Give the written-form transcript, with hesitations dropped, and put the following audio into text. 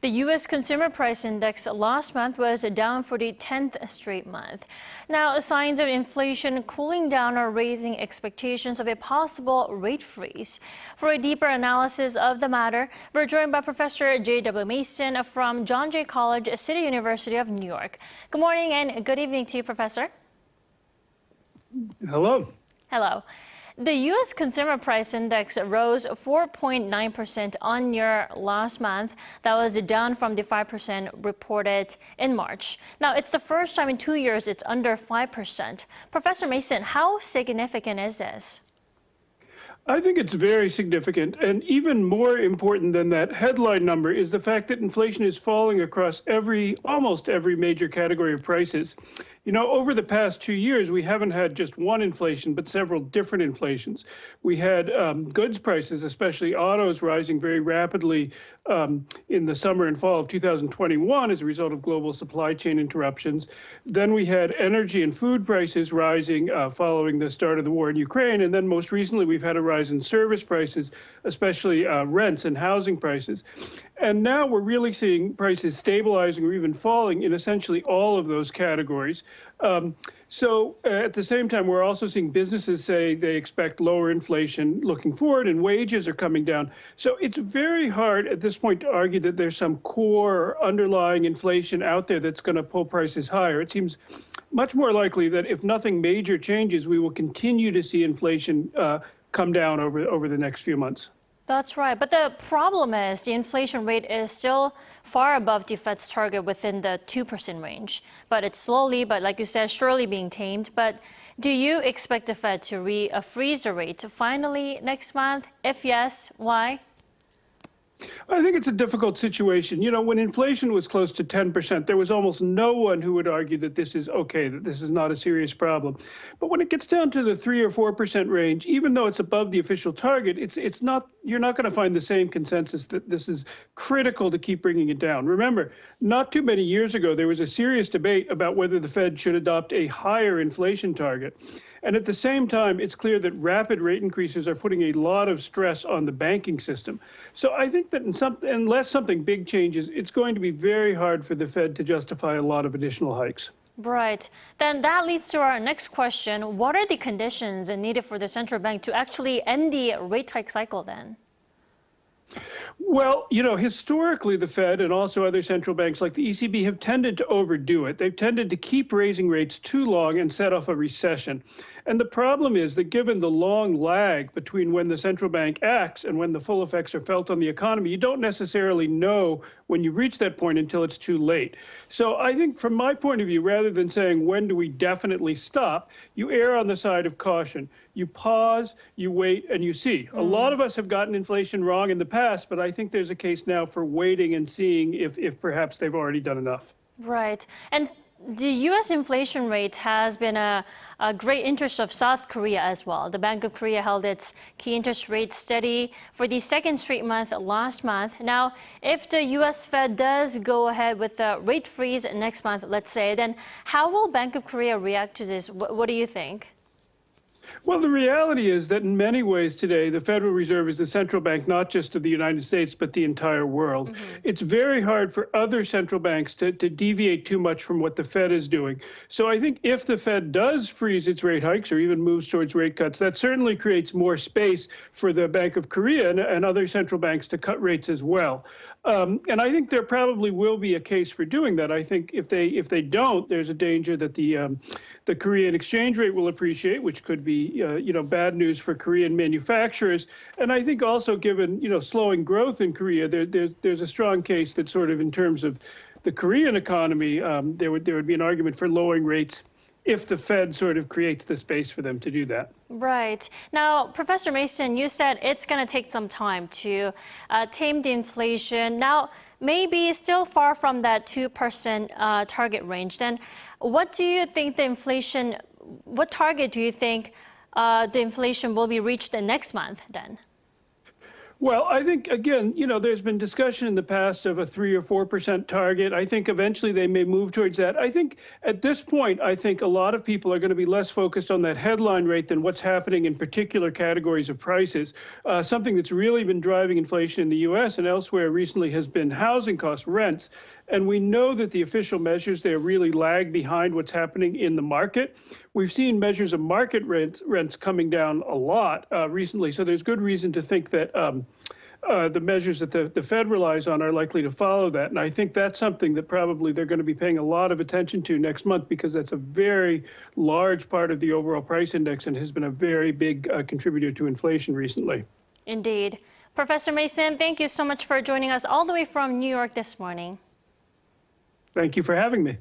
The U.S. Consumer Price Index last month was down for the 10th straight month. Now, signs of inflation cooling down are raising expectations of a possible rate freeze. For a deeper analysis of the matter, we're joined by Professor J.W. Mason from John Jay College, City University of New York. Good morning and good evening to you, Professor. Hello. Hello. The U.S. Consumer Price Index rose 4.9% on year last month. That was down from the 5% reported in March. Now, it's the first time in 2 years it's under 5%. Professor Mason, how significant is this? I think it's very significant, and even more important than that headline number is the fact that inflation is falling across almost every major category of prices. You know, over the past 2 years, we haven't had just one inflation, but several different inflations. We had goods prices, especially autos, rising very rapidly in the summer and fall of 2021 as a result of global supply chain interruptions. Then we had energy and food prices rising following the start of the war in Ukraine. And then most recently, we've had a rise in service prices, especially rents and housing prices. And now we're really seeing prices stabilizing or even falling in essentially all of those categories. So at the same time, we're also seeing businesses say they expect lower inflation looking forward, and wages are coming down. So it's very hard at this point to argue that there's some core or underlying inflation out there that's going to pull prices higher. It seems much more likely that if nothing major changes, we will continue to see inflation come down over the next few months. That's right. But the problem is the inflation rate is still far above the Fed's target within the 2% range. But it's slowly, but like you said, surely being tamed. But do you expect the Fed to freeze the rate finally next month? If yes, why? I think it's a difficult situation. You know, when inflation was close to 10%, there was almost no one who would argue that this is okay, that this is not a serious problem. But when it gets down to the 3 or 4% range, even though it's above the official target, it's not. You're not going to find the same consensus that this is critical to keep bringing it down. Remember, not too many years ago, there was a serious debate about whether the Fed should adopt a higher inflation target. And at the same time, it's clear that rapid rate increases are putting a lot of stress on the banking system. So I think that unless something big changes, it's going to be very hard for the Fed to justify a lot of additional hikes. Right. Then that leads to our next question. What are the conditions needed for the central bank to actually end the rate hike cycle then? Well, you know, historically, the Fed and also other central banks like the ECB have tended to overdo it. They've tended to keep raising rates too long and set off a recession. And the problem is that given the long lag between when the central bank acts and when the full effects are felt on the economy, you don't necessarily know when you reach that point until it's too late. So I think from my point of view, rather than saying when do we definitely stop, you err on the side of caution. You pause, you wait, and you see. A lot of us have gotten inflation wrong in the past, but I think there's a case now for waiting and seeing if perhaps they've already done enough. Right. And the U.S. inflation rate has been a great interest of South Korea as well. The Bank of Korea held its key interest rate steady for the second straight month last month. Now, if the U.S. Fed does go ahead with the rate freeze next month, let's say, then how will Bank of Korea react to this? What do you think? Well, the reality is that in many ways today, the Federal Reserve is the central bank, not just of the United States, but the entire world. It's very hard for other central banks to deviate too much from what the Fed is doing. So I think if the Fed does freeze its rate hikes or even moves towards rate cuts, that certainly creates more space for the Bank of Korea and other central banks to cut rates as well. And I think there probably will be a case for doing that. I think if they don't, there's a danger that the Korean exchange rate will appreciate, which could be bad news for Korean manufacturers. And I think also given slowing growth in Korea, there's a strong case that sort of in terms of the Korean economy, there would be an argument for lowering rates if the Fed sort of creates the space for them to do that. Right. Now, Professor Mason, you said it's going to take some time to tame the inflation. Now, maybe still far from that 2% target range. Then what do you think what target do you think the inflation will be reached the next month then? Well, I think, again, there's been discussion in the past of a 3 or 4% target. I think eventually they may move towards that. I think at this point, I think a lot of people are going to be less focused on that headline rate than what's happening in particular categories of prices. Something that's really been driving inflation in the US and elsewhere recently has been housing costs, rents. And we know that the official measures there really lag behind what's happening in the market. We've seen measures of market rents coming down a lot recently. So there's good reason to think that the measures that the Fed relies on are likely to follow that. And I think that's something that probably they're going to be paying a lot of attention to next month, because that's a very large part of the overall price index and has been a very big contributor to inflation recently. Indeed. Professor Mason, thank you so much for joining us all the way from New York this morning. Thank you for having me.